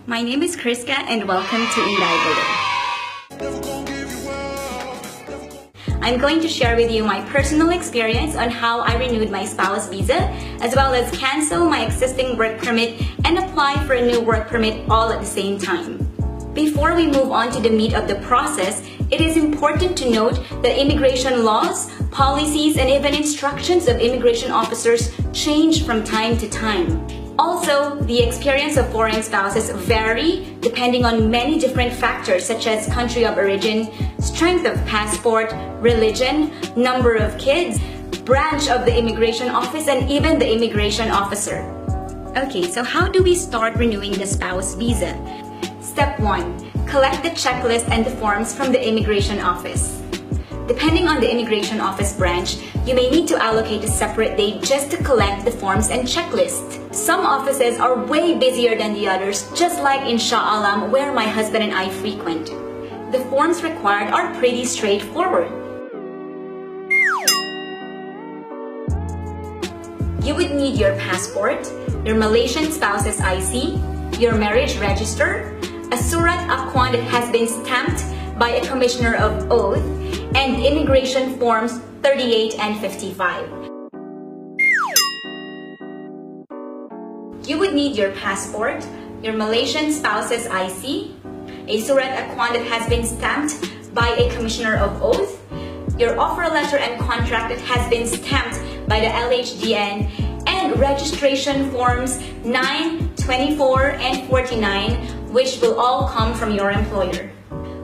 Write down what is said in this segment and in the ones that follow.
My name is Kriska and welcome to Inday. I'm going to share with you my personal experience on how I renewed my spouse visa, as well as cancel my existing work permit and apply for a new work permit all at the same time. Before we move on to the meat of the process, it is important to note that immigration laws, policies, and even instructions of immigration officers change from time to time. Also, the experience of foreign spouses vary depending on many different factors such as country of origin, strength of passport, religion, number of kids, branch of the immigration office, and even the immigration officer. Okay, so how do we start renewing the spouse visa? Step 1. Collect the checklist and the forms from the immigration office. Depending on the immigration office branch, you may need to allocate a separate day just to collect the forms and checklist. Some offices are way busier than the others, just like in Shah Alam, where my husband and I frequent. The forms required are pretty straightforward. You would need your passport, your Malaysian spouse's IC, your marriage register, a Surat Akwaan that has been stamped by a commissioner of oath, and immigration forms 38 and 55. You would need your passport, your Malaysian spouse's IC, a Surat Akwaan that has been stamped by a commissioner of oath, your offer letter and contract that has been stamped by the LHDN, and registration forms 9, 24, and 49, which will all come from your employer.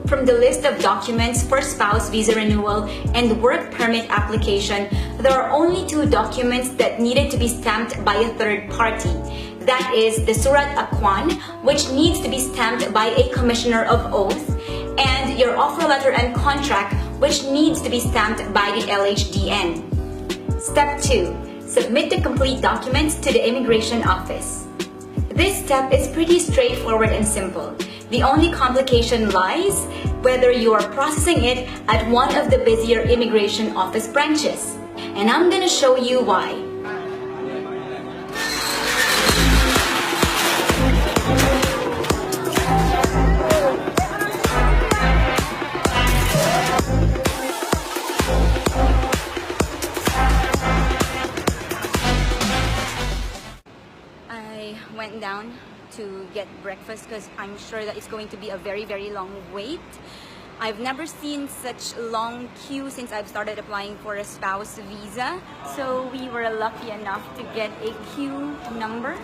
From the list of documents for spouse visa renewal and work permit application, there are only 2 documents that needed to be stamped by a third party. That is the Surat Akwaan, which needs to be stamped by a commissioner of oath, and your offer letter and contract, which needs to be stamped by the LHDN. Step 2. Submit the complete documents to the immigration office. This step is pretty straightforward and simple. The only complication lies whether you are processing it at one of the busier immigration office branches. And I'm gonna show you why. I went down to get breakfast because I'm sure that it's going to be a very long wait. I've never seen such long queue since I've started applying for a spouse visa. So we were lucky enough to get a queue number.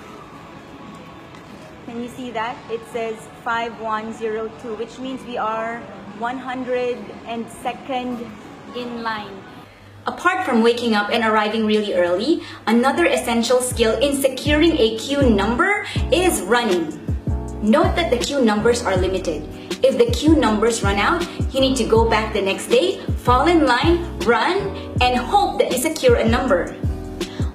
Can you see that? It says 5102, which means we are 102nd in line. Apart from waking up and arriving really early, another essential skill in securing a queue number is running. Note that the queue numbers are limited. If the queue numbers run out, you need to go back the next day, fall in line, run, and hope that you secure a number.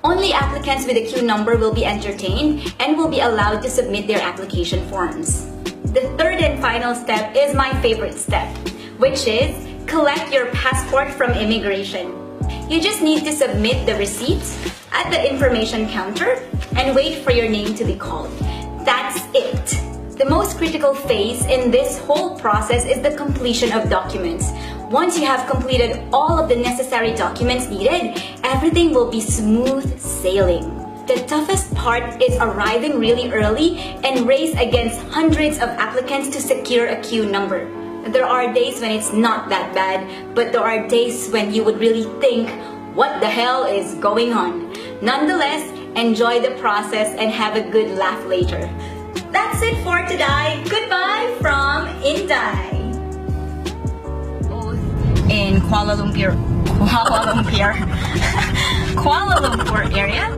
Only applicants with a queue number will be entertained and will be allowed to submit their application forms. The third and final step is my favorite step, which is collect your passport from immigration. You just need to submit the receipts at the information counter and wait for your name to be called. That's it. The most critical phase in this whole process is the completion of documents. Once you have completed all of the necessary documents needed, everything will be smooth sailing. The toughest part is arriving really early and race against hundreds of applicants to secure a queue number. There are days when it's not that bad, but there are days when you would really think, what the hell is going on? Nonetheless, enjoy the process and have a good laugh later. That's it for today. Goodbye from Inday. In Kuala Lumpur area.